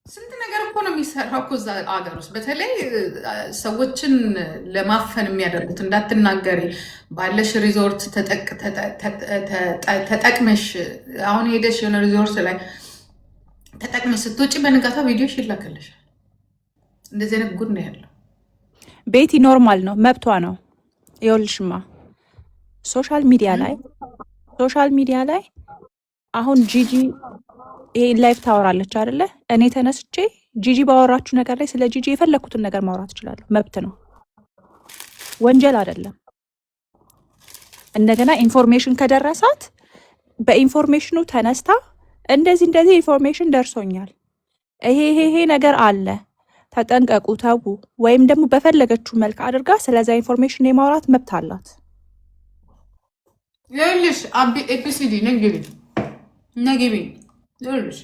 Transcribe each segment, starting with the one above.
ስንት ነገር እኮ ነው የሚሰራው እኮ እዛ አገር ውስጥ በተለይ ሰዎችን ለማፈን የሚያደርጉት እንዳትናገሪ ባለሽ ሪዞርት ተጠቅመሽ አሁን ሄደሽ የሆነ ሪዞርት ላይ ተጠቅመሽ ስትወጪ በንጋታ ቪዲዮሽ ይላክልሻል። እንደዚህ አይነት ጉድ ነው ያለው። ቤቲ ኖርማል ነው፣ መብቷ ነው። ይኸውልሽማ ሶሻል ሚዲያ ላይ አሁን ጂጂ ይሄ ላይፍ ታወራለች አይደለ? እኔ ተነስቼ ጂጂ ባወራችሁ ነገር ላይ ስለ ጂጂ የፈለኩትን ነገር ማውራት እችላለሁ። መብት ነው፣ ወንጀል አይደለም። እንደገና ኢንፎርሜሽን ከደረሳት በኢንፎርሜሽኑ ተነስታ እንደዚህ ኢንፎርሜሽን ደርሶኛል፣ ይሄ ነገር አለ፣ ተጠንቀቁ፣ ተዉ፣ ወይም ደግሞ በፈለገችው መልክ አድርጋ ስለዛ ኢንፎርሜሽን የማውራት መብት አላት። ይኸውልሽ ኤቢሲዲ ነግቢ ይኸውልሽ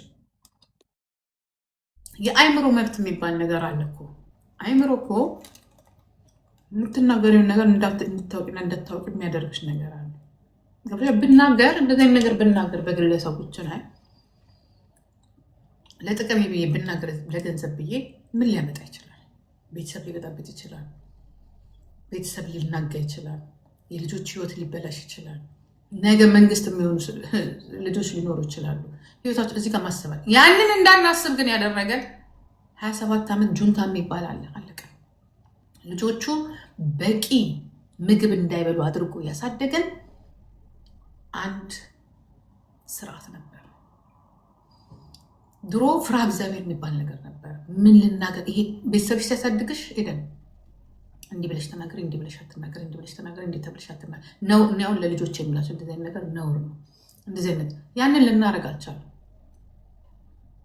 የአይምሮ መብት የሚባል ነገር አለ እኮ። አይምሮ እኮ የምትናገሪውን ነገር እንድታውቂና እንዳታውቂ የሚያደርግሽ ነገር አለ። ብናገር እንደዚህ ነገር ብናገር በግለሰቦች ላይ ለጥቅም ብዬ ብናገር ለገንዘብ ብዬ ምን ሊያመጣ ይችላል? ቤተሰብ ሊበጣበጥ ይችላል። ቤተሰብ ሊናጋ ይችላል። የልጆች ህይወት ሊበላሽ ይችላል። ነገ መንግስት የሚሆኑ ልጆች ሊኖሩ ይችላሉ። ህይወታቸው እዚህ ጋር ማሰባል ያንን እንዳናስብ ግን ያደረገን 27 ዓመት ጁንታ የሚባል አለ። አለቀ። ልጆቹ በቂ ምግብ እንዳይበሉ አድርጎ ያሳደገን አንድ ስርዓት ነበር። ድሮ ፍርሃ እግዚአብሔር የሚባል ነገር ነበር። ምን ልናገር? ይሄ ቤተሰብሽ ሲያሳድግሽ ሄደን እንዲህ ብለሽ ተናገሪ፣ እንዲህ ብለሽ አትናገሪ፣ እንዲህ ብለሽ ተናገሪ፣ እንዲህ ተብለሽ አትናገሪ ነው። እኔውን ለልጆች የሚላቸው እንደዚህ አይነት ነገር ነውር ነው። እንደዚህ አይነት ያንን ልናደርግ አልቻለም፣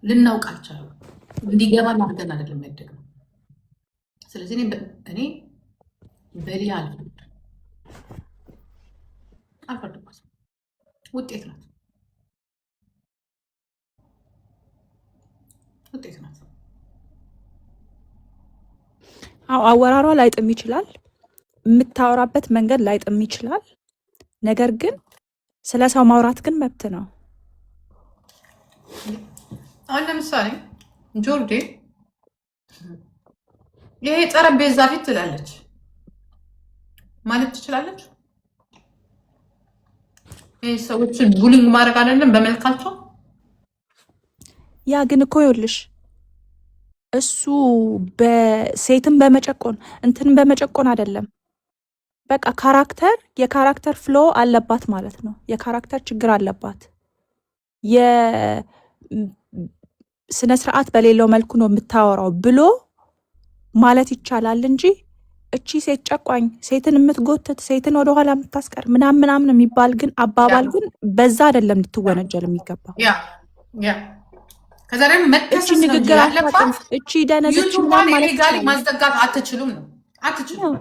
ልናውቅ አልቻለም። እንዲገባ አድርገን አይደለም ያደግነው። ስለዚህ እኔ በሊያ አልፈርድባትም። ውጤት ናት፣ ውጤት ናት። አወራሯ ላይጥም ይችላል፣ የምታወራበት መንገድ ላይጥም ይችላል። ነገር ግን ስለ ሰው ማውራት ግን መብት ነው። አሁን ለምሳሌ ጆርዴ ይሄ ጠረጴዛ ፊት ትላለች ማለት ትችላለች። ይሄ ሰዎችን ቡሊንግ ማድረግ አይደለም በመልካቸው። ያ ግን እኮ ይኸውልሽ እሱ በሴትን በመጨቆን እንትንን በመጨቆን አይደለም። በቃ የካራክተር ፍሎ አለባት ማለት ነው። የካራክተር ችግር አለባት። የስነ ስርዓት በሌለው መልኩ ነው የምታወራው ብሎ ማለት ይቻላል እንጂ እቺ ሴት ጨቋኝ፣ ሴትን የምትጎትት፣ ሴትን ወደኋላ የምታስቀር ምናምን የሚባል ግን አባባል ግን በዛ አይደለም ልትወነጀል የሚገባው። ከዛ ደግሞ እቺ ንግግር አለባት። እቺ ደነዘች ማለት ማስጠጋት አትችሉም ነው። አትችሉም።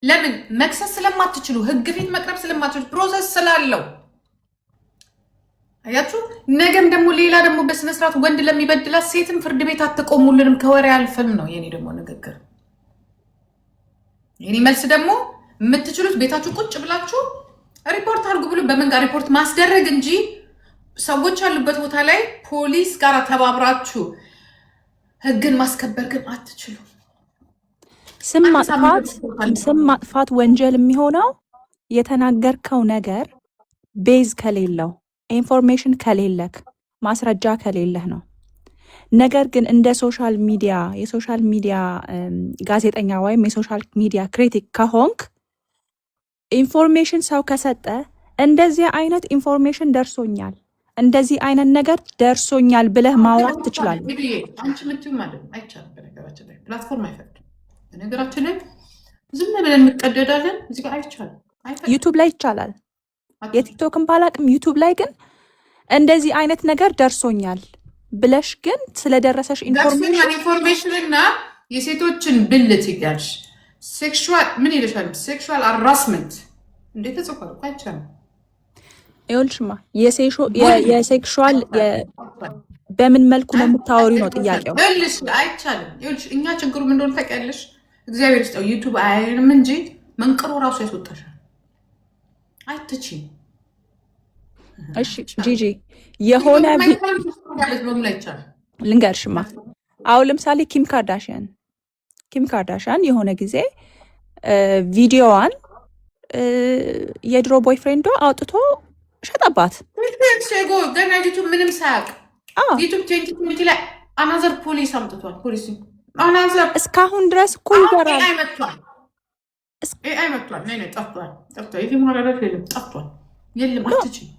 ለምን? መክሰስ ስለማትችሉ፣ ህግ ፊት መቅረብ ስለማትችሉ፣ ፕሮሰስ ስላለው። አያችሁ። ነገም ደግሞ ሌላ ደግሞ በስነስርዓት ወንድ ለሚበድላት ሴትም ፍርድ ቤት አትቆሙልንም፣ ከወሬ አልፈም ነው የኔ ደግሞ ንግግር። የኔ መልስ ደግሞ የምትችሉት ቤታችሁ ቁጭ ብላችሁ ሪፖርት አድርጉ ብሎ በመንጋ ሪፖርት ማስደረግ እንጂ ሰዎች ያሉበት ቦታ ላይ ፖሊስ ጋር ተባብራችሁ ህግን ማስከበር ግን አትችሉም። ስም ማጥፋት ወንጀል የሚሆነው የተናገርከው ነገር ቤዝ ከሌለው፣ ኢንፎርሜሽን ከሌለክ፣ ማስረጃ ከሌለህ ነው። ነገር ግን እንደ የሶሻል ሚዲያ ጋዜጠኛ ወይም የሶሻል ሚዲያ ክሪቲክ ከሆንክ ኢንፎርሜሽን ሰው ከሰጠ እንደዚህ አይነት ኢንፎርሜሽን ደርሶኛል፣ እንደዚህ አይነት ነገር ደርሶኛል ብለህ ማውራት ትችላለህ። አንቺ ምትዩ ማለት አይቻልም። በነገራችን ላይ ፕላትፎርም አይፈቅድም። በነገራችን ላይ ዝም ብለን እንቀደዳለን። እዚህ ጋር አይቻልም። ዩቱብ ላይ ይቻላል። የቲክቶክን ባላቅም ዩቱብ ላይ ግን እንደዚህ አይነት ነገር ደርሶኛል ብለሽ ግን ስለደረሰሽ ኢንፎርሜሽን እና የሴቶችን ብልት ይጋልሽ ሴክሹዋል ምን ይልሻል? ሴክሹዋል አራስመንት እንዴት ተጽፏል? አይቻልም። ይኸውልሽማ የሴክሹዋል በምን መልኩ ነው የምታወሪው ነው ጥያቄው። ይኸውልሽ አይቻልም። ይኸውልሽ እኛ ችግሩ ምን እንደሆነ ታውቂያለሽ? እግዚአብሔር ይስጠው ዩቱብ አይንም እንጂ መንቅሮ ራሱ ያስወጣሻል። አይተቺም። እሺ ጂጂ የሆነ ልንገርሽማ አሁን ለምሳሌ ኪም ካርዳሽያን የሆነ ጊዜ ቪዲዮዋን የድሮ ቦይፍሬንዷ አውጥቶ ሸጠባት። ገና ዩቱብ ምንም ሳያውቅ ዩቱብ 2020 ላይ አናዘር ፖሊስ አምጥቷል። ፖሊሲ እስካሁን ድረስ እኮ ይበራል። ኤአይ መጥቷል። ጠፍቷል። የፊልም ማራዳት የለም፣ ጠፍቷል። የለም አትችይም።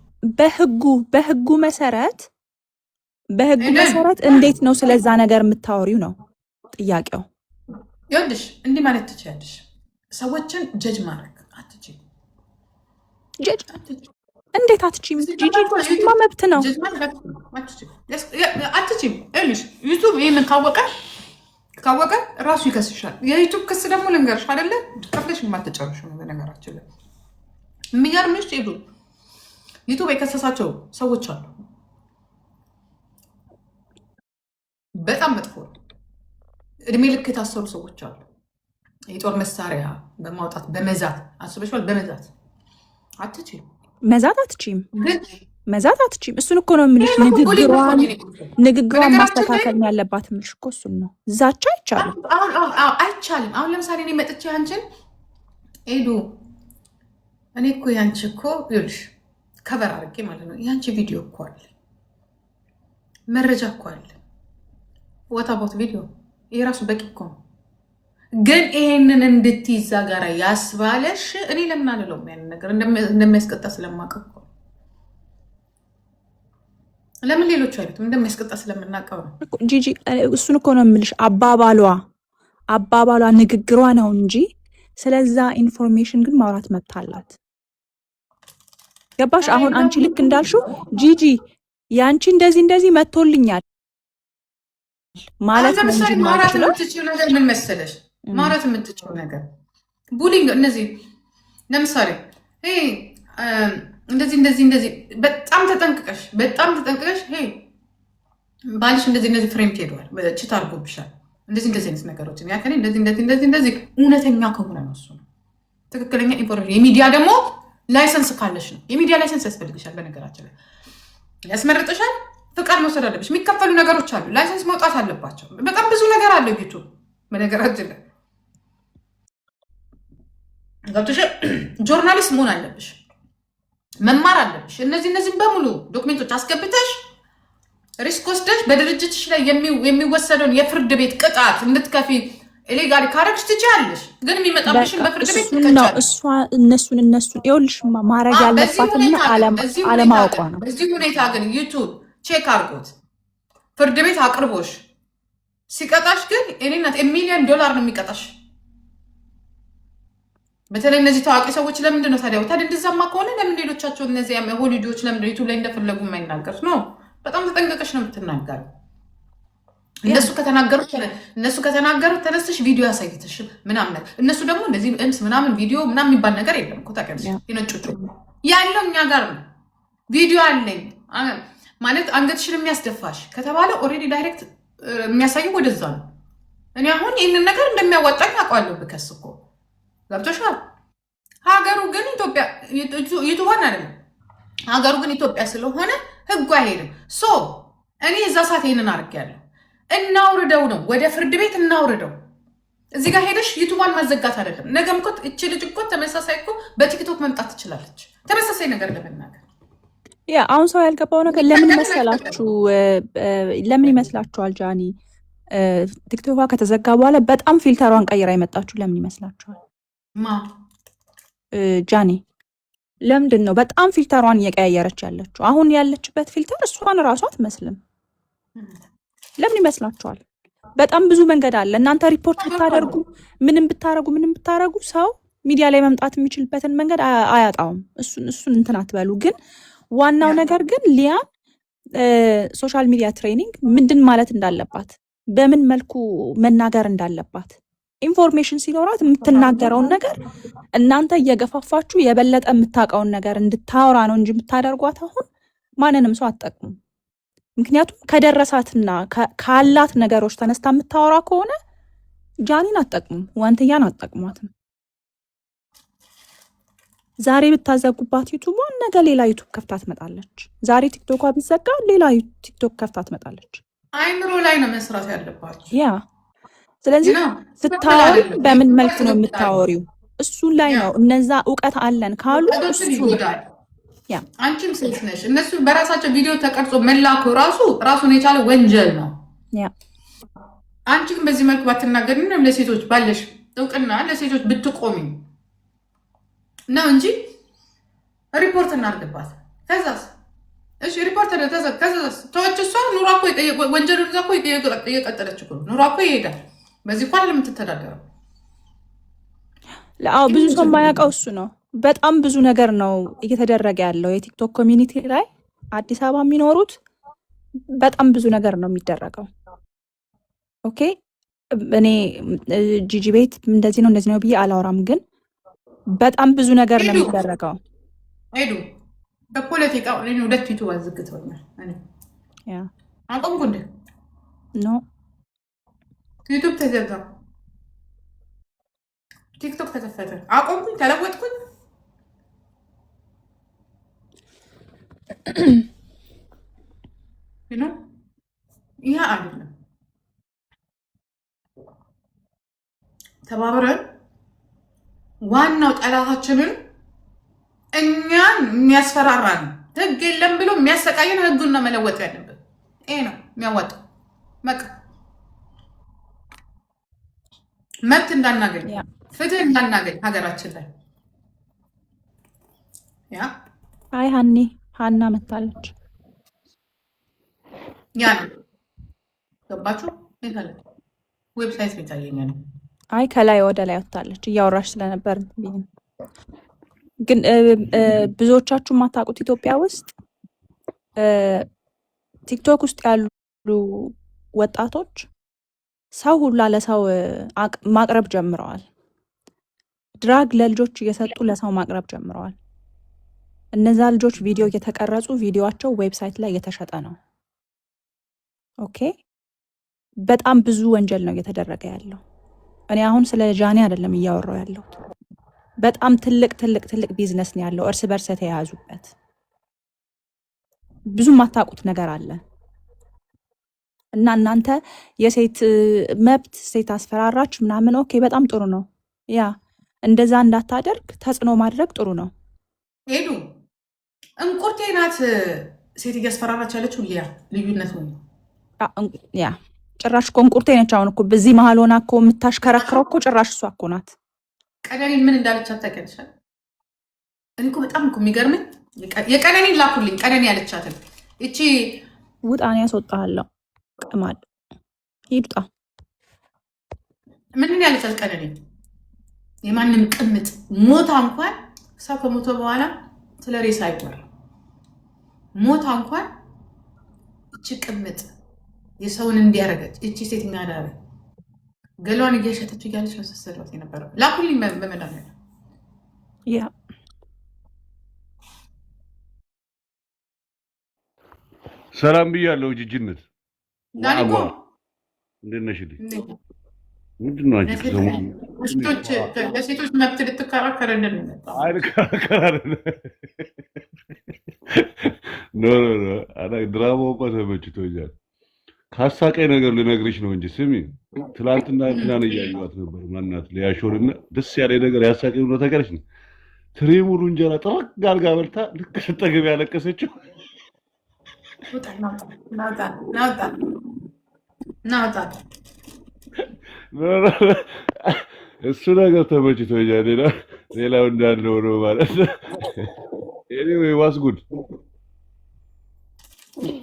በህጉ መሰረት እንዴት ነው ስለዛ ነገር የምታወሪው ነው ጥያቄው። ይኸውልሽ እንዲህ ማለት ትችያለሽ፣ ሰዎችን ጀጅ ማድረግ አትችይም። እንዴት አትችይም? ጂጂ ማ መብት ነው። አትችይም። ይኸውልሽ ዩቱብ ይህንን ካወቀ ራሱ ይከስሻል። የዩቱብ ክስ ደግሞ ልንገርሽ አይደለ ከፍለሽ የማትጨርሽ ነው። በነገራችን ላይ የሚገርምሽ ዩቱብ የከሰሳቸው ሰዎች አሉ። በጣም መጥፎ እድሜ ልክ የታሰሩ ሰዎች አሉ። የጦር መሳሪያ በማውጣት በመዛት አስበሽዋል። በመዛት አትችይም። መዛት አትችይም። እሱን እኮ ነው የምልሽ። ንግግሯን ማስተካከል ያለባት የምልሽ እኮ እሱን ነው። ዛቻ አይቻልም። አሁን ለምሳሌ እኔ መጥቼ አንቺን ሄዱ እኔ እኮ ያንቺ እኮ ይኸውልሽ ከበር አድርጌ ማለት ነው ያንቺ ቪዲዮ እኮ አለ፣ መረጃ እኮ አለ። ወታቦት ቪዲዮ ይሄ ራሱ በቂ እኮ ነው። ግን ይሄንን እንድትይዛ ጋር ያስባለሽ እኔ ለምን አልለውም? ያንን ነገር እንደሚያስቀጣ ስለማውቀው እኮ ለምን ሌሎቹ አይሉትም? እንደሚያስቀጣ ስለምናውቀው ነው ጂጂ። እሱን እኮ ነው የምልሽ። አባባሏ ንግግሯ ነው እንጂ ስለዛ ኢንፎርሜሽን ግን ማውራት መብት አላት። ገባሽ? አሁን አንቺ ልክ እንዳልሽው ጂጂ ያንቺ እንደዚህ መጥቶልኛል ማለት ነው እንጂ ማውራት የምትችይው ነገር ምን መሰለሽ? ማውራት የምትችይው ነገር ቡሊንግ፣ እነዚህ ለምሳሌ እንደዚህ በጣም ተጠንቅቀሽ ባልሽ እንደዚህ ፍሬም ትሄደዋል፣ ችት አድርጎብሻል፣ እንደዚህ አይነት ነገሮችን ያከኔ እንደዚህ እውነተኛ ከሆነ ነው እሱ ትክክለኛ ኢንፎርሜሽን። የሚዲያ ደግሞ ላይሰንስ ካለሽ ነው። የሚዲያ ላይሰንስ ያስፈልግሻል። በነገራችን ላይ ያስመርጥሻል። ፍቃድ መውሰድ አለብሽ። የሚከፈሉ ነገሮች አሉ። ላይሰንስ መውጣት አለባቸው። በጣም ብዙ ነገር አለ ዩቱብ። በነገራችን ላይ ገብቶሽ ጆርናሊስት መሆን አለብሽ፣ መማር አለብሽ። እነዚህ በሙሉ ዶክሜንቶች አስገብተሽ ሪስክ ወስደሽ በድርጅትሽ ላይ የሚወሰደውን የፍርድ ቤት ቅጣት እንድትከፊ ኢሌጋሊ ካረግሽ ትችያለሽ። ግን የሚመጣብሽን በፍርድ ቤት ትከቻለሽ። እነሱን ይኸውልሽማ ማድረግ ያለባትና አለማወቋ ነው። በዚህ ሁኔታ ግን ዩቱብ ቼክ አድርጎት ፍርድ ቤት አቅርቦሽ ሲቀጣሽ ግን እኔናት $1 ሚሊዮን ነው የሚቀጣሽ። በተለይ እነዚህ ታዋቂ ሰዎች ለምንድን ነው ታዲያ እንደዛማ ከሆነ ለምን ሌሎቻቸው እነዚህ ሆሊውዶች ለምንድን ዩቱብ ላይ እንደፈለጉ የማይናገሩት ነው? በጣም ተጠንቀቀሽ ነው የምትናገሩ። እነሱ ከተናገሩት ተነስተሽ ቪዲዮ ያሳይተሽ ምናምን ነገር። እነሱ ደግሞ እንደዚህ ምናምን ቪዲዮ ምናምን የሚባል ነገር የለም እኮ ታውቂያለሽ። የነጮቹ ያለው እኛ ጋር ነው። ቪዲዮ አለኝ ማለት አንገትሽን የሚያስደፋሽ ከተባለ ኦልሬዲ ዳይሬክት የሚያሳየው ወደዛ ነው። እኔ አሁን ይህንን ነገር እንደሚያዋጣኝ አውቀዋለሁ። ብከስ እኮ ገብቶሻል። ሀገሩ ግን ኢትዮጵያ ዩቱባን አይደለም። ሀገሩ ግን ኢትዮጵያ ስለሆነ ህጉ አይሄድም። እኔ እዛ ሰዓት ይህንን አድርጌያለሁ። እናውርደው ነው፣ ወደ ፍርድ ቤት እናውርደው። እዚህ ጋር ሄደሽ ዩቱባን ማዘጋት አይደለም። ነገም እኮ እቺ ልጅ እኮ ተመሳሳይ እኮ በቲክቶክ መምጣት ትችላለች። ተመሳሳይ ነገር ለመናገር አሁን ሰው ያልገባው ነገር ለምን ይመስላችኋል? ጃኒ ቲክቶክ ከተዘጋ በኋላ በጣም ፊልተሯን ቀይራ የመጣችሁ ለምን ይመስላችኋል? ጃኒ ለምንድን ነው በጣም ፊልተሯን እየቀያየረች ያለችው? አሁን ያለችበት ፊልተር እሷን እራሷ አትመስልም። ለምን ይመስላችኋል? በጣም ብዙ መንገድ አለ። እናንተ ሪፖርት ብታደርጉ ምንም ብታረጉ ሰው ሚዲያ ላይ መምጣት የሚችልበትን መንገድ አያጣውም። እሱን እንትን አትበሉ። ግን ዋናው ነገር ግን ሊያን ሶሻል ሚዲያ ትሬኒንግ ምንድን ማለት እንዳለባት፣ በምን መልኩ መናገር እንዳለባት ኢንፎርሜሽን ሲኖራት የምትናገረውን ነገር እናንተ እየገፋፋችሁ የበለጠ የምታውቀውን ነገር እንድታወራ ነው እንጂ የምታደርጓት አሁን ማንንም ሰው አትጠቅሙም። ምክንያቱም ከደረሳትና ካላት ነገሮች ተነስታ የምታወራ ከሆነ ጃኒን አትጠቅሙም፣ ዋንትያን አትጠቅሟትም። ዛሬ ብታዘጉባት ዩቱቧን ነገ ሌላ ዩቱብ ከፍታ ትመጣለች። ዛሬ ቲክቶኳ ቢዘጋ ሌላ ቲክቶክ ከፍታ ትመጣለች። አይምሮ ላይ ነው መስራት ያለባችሁ። ያ ስለዚህ ስታወሪ በምን መልክ ነው የምታወሪው? እሱን ላይ ነው። እነዛ እውቀት አለን ካሉ እሱ ይጎዳል። አንቺም ሴት ነሽ። እነሱ በራሳቸው ቪዲዮ ተቀርጾ መላኩ ራሱን የቻለ ወንጀል ነው። አንቺ ግን በዚህ መልኩ ባትናገሪ ለሴቶች ባለሽ እውቅና ለሴቶች ብትቆሚ ነው እንጂ ሪፖርት እናድርግባት። ከዛስ እሺ ሪፖርት ከዛስ ተወች። እሷ ኑሯ እኮ ወንጀሉን እኮ እየቀጠለች እኮ ኑሯ እኮ ይሄዳል። በዚህ እንኳን ለምትተዳደረው ብዙ ሰው የማያውቀው እሱ ነው። በጣም ብዙ ነገር ነው እየተደረገ ያለው የቲክቶክ ኮሚኒቲ ላይ። አዲስ አበባ የሚኖሩት በጣም ብዙ ነገር ነው የሚደረገው። ኦኬ እኔ ጂጂ ቤት እንደዚህ ነው ብዬ አላወራም፣ ግን በጣም ብዙ ነገር ነው የሚደረገው። ሄዱ በፖለቲካ ሁለት ዩቱብ አዝግተውኛል። አቆምኩ እንደ ኖ ዩቱብ ተዘጋ፣ ቲክቶክ ተከፈተ፣ አቆምኩኝ፣ ተለወጥኩኝ። ይህ አይደለም። ተባብረን ዋናው ጠላታችንን እኛን የሚያስፈራራን ህግ የለም ብሎ የሚያሰቃየን ህጉን ነው መለወጥ ያለብን። ይሄ ነው የሚያዋጣው። በቃ መብት እንዳናገኝ፣ ፍትህ እንዳናገኝ ሀገራችን ላይ አይ ሀና መታለች። ያ ነው ገባችሁ? ዌብሳይት ይታየኛል። አይ ከላይ ወደ ላይ ወጣለች እያወራሽ ስለነበር ግን ብዙዎቻችሁ የማታውቁት ኢትዮጵያ ውስጥ ቲክቶክ ውስጥ ያሉ ወጣቶች ሰው ሁላ ለሰው ማቅረብ ጀምረዋል። ድራግ ለልጆች እየሰጡ ለሰው ማቅረብ ጀምረዋል። እነዛ ልጆች ቪዲዮ እየተቀረጹ ቪዲዮቸው ዌብሳይት ላይ እየተሸጠ ነው። ኦኬ በጣም ብዙ ወንጀል ነው እየተደረገ ያለው። እኔ አሁን ስለ ጃኒ አይደለም እያወራው ያለሁት። በጣም ትልቅ ቢዝነስ ነው ያለው፣ እርስ በርስ የተያያዙበት። ብዙ የማታውቁት ነገር አለ እና እናንተ የሴት መብት ሴት አስፈራራች ምናምን፣ ኦኬ በጣም ጥሩ ነው። ያ እንደዛ እንዳታደርግ ተጽዕኖ ማድረግ ጥሩ ነው። ሄዱ እንቁርቴ ናት ሴት እያስፈራራች ያለችው። ያ ልዩነት ነው። ያ ጭራሽ እኮ እንቁርቴ ነች። አሁን እኮ በዚህ መሀል ሆና እኮ የምታሽከረክረው እኮ ጭራሽ እሷ እኮ ናት። ቀነኒን ምን እንዳለቻት ታውቂያለሽ? እኔ እኮ በጣም እኮ የሚገርመኝ የቀነኒን ላኩልኝ። ቀነኒ ያለቻትን እቺ ውጣን ያስወጣለሁ ቅማል ሂዱጣ ምንን ያለቻት ቀነኒ? የማንም ቅምጥ ሞታ እንኳን ሰው ከሞተ በኋላ ስለ ሬሳ አይወራም። ሞታ እንኳን እቺ ቅምጥ የሰውን እንዲያረገች እቺ ሴትኛ ዳረ ገሏን እየሸጠች እያለች ነው ስትሰራት የነበረው። ላኩልኝ በመድኃኒዓለም። ያ ሰላም ብያለሁ። ጅጅነት ዳኒኮ እንዴት ነሽ? ምንድን ነው አንቺ ለሴቶች መብት ልትከራከር እንደሚመጣው አይከራከራለን። ኖ ድራማው እኮ ተመችቶኛል። ካሳቀኝ ነገር ልነግርሽ ነው እንጂ ስሚ፣ ትላንትና እንትናን እያየኋት ነበር። ማናት ሊያሾርና ደስ ያለ ነገር ያሳቀኝ ነው ተገረሽ ነው። ትሪ ሙሉ እንጀራ ጥርቅ አድርጋ በልታ ልክ ስትጠግብ ያለቀሰችው እሱ ነገር ተመችቶኛል። ሌላው እንዳለው ነው ማለት ነው። ኤኒዌይ ዋስ ጉድ።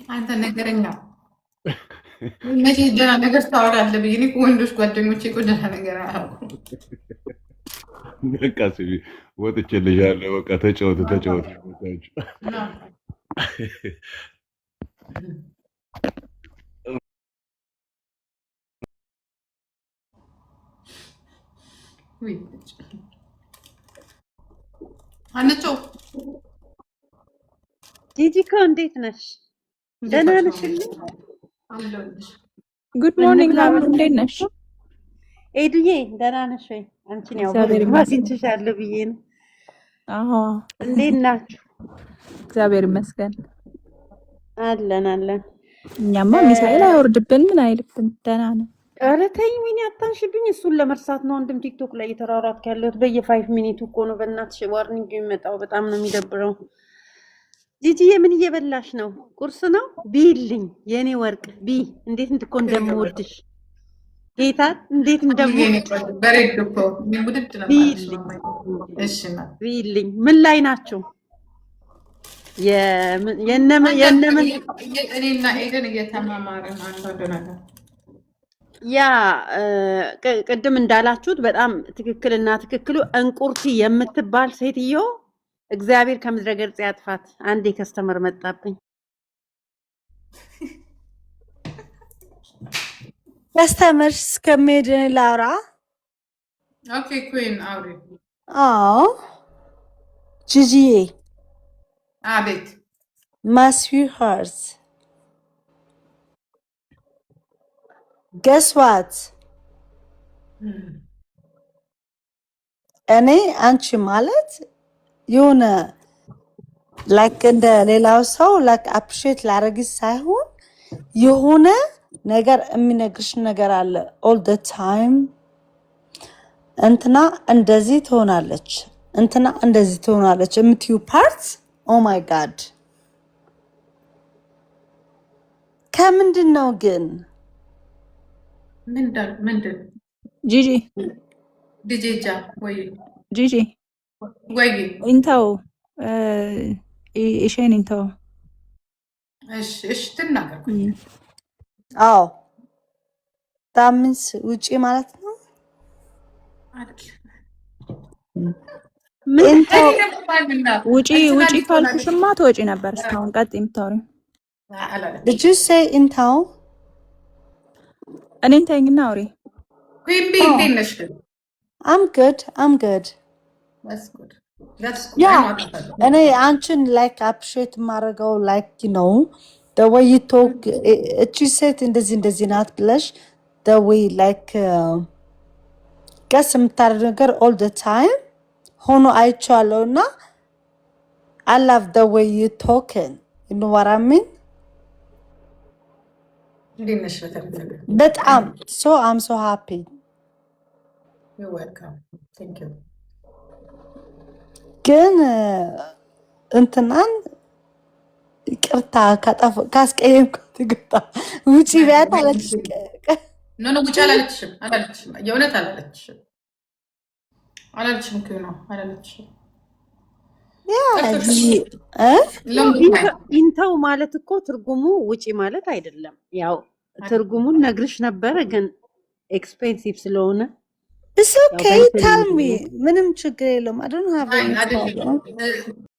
አንተ ነገረኛ መቼ ደህና ነገር ታወራለህ ብዬ እኔ ወንዶች ጓደኞቼ እኮ ደህና ነገር አያውቁም። በቃ ስሚ ወጥቼልሻለሁ። በቃ ተጫወቱ። አንቺው ጂጂኮ እንዴት ነሽ? ደህና ነሽ? ጉድ ሞርኒንግ ላሉ እንዴት ነሽ? ኤዱዬ ደህና ነሽ ወይ? አንቺን ያው አግኝቼሻለሁ ብዬ ነው። አዎ እንዴት ናችሁ? እግዚአብሔር ይመስገን አለን። እኛማ ሚሳኤል አይወርድብን ምን አይልብን ደህና ነው። ኧረ ተይ ወይኔ አታንሽብኝ። እሱን ለመርሳት ነው ወንድም ቲክቶክ ላይ የተራራጥኩ ያለሁት። በየ5 ሚኒቱ እኮ ነው በእናትሽ ዋርኒንግ የሚመጣው። በጣም ነው የሚደብረው። ጂጂዬ ምን እየበላሽ ነው? ቁርስ ነው? ቢልኝ የኔ ወርቅ ቢ እንዴት እንድኮ እንደምወድሽ ጌታ እንዴት ቢልኝ። ምን ላይ ናቸው? የነምን እኔና ኤደን እየተማማርን አንድ ነገር ያ ቅድም እንዳላችሁት በጣም ትክክልና ትክክሉ እንቁርቲ የምትባል ሴትዮ እግዚአብሔር ከምድረ ገጽ ያጥፋት። አንዴ ከስተመር መጣብኝ። ከስተመር እስከሚሄድ ላውራ። ኦኬ ኩዊን አውሪ። አዎ ጂጂዬ አቤት ማስዩ ሀርት ገስ ዋት እኔ አንቺ ማለት የሆነ ላይክ እንደ ሌላው ሰው ላይክ አፕሪሼት ላረግሽ ሳይሆን የሆነ ነገር የሚነግርሽ ነገር አለ ኦል ዘ ታይም። እንትና እንደዚህ ትሆናለች፣ እንትና እንደዚህ ትሆናለች የምትዩ ፓርት ኦ ማይ ጋድ ከምንድን ነው ግን? ምንድን ጂጂ ዲጄጃ ወይ ጂጂ ወይ እንተው ኢሼን እንተው። እሺ ትናገር። አዎ ታምንስ ውጪ ማለት ነው። ውጪ ካልኩሽማ ትወጪ ነበር እስካሁን። ቀጥ የምታወሪው Did you say in town? እኔን ተይኝና አውሪ። I'm good. That's good. Yeah. And አንቺን like appreciate ማረገው like you know the way you talk. She said እንደዚህ ናት ብለሽ the way like guess የምታደርግ ነገር all the time ሆኖ አይቻለውና I love the way you talking. You know what I mean? በጣም so I'm so happy. You're welcome. Thank you. ግን እንትናን ይቅርታ ካስቀየምኩት ይቅርታ ውጪ ቢያት አለች። ኖ ውጪ አላለችሽም። የእውነት አላለችሽም እኮ ነው አላለችሽም። ኢንተው ማለት እኮ ትርጉሙ ውጪ ማለት አይደለም። ያው ትርጉሙን ነግርሽ ነበረ ግን ኤክስፔንሲቭ ስለሆነ It's okay, tell me. ምንም ችግር የለውም። I don't have any problem.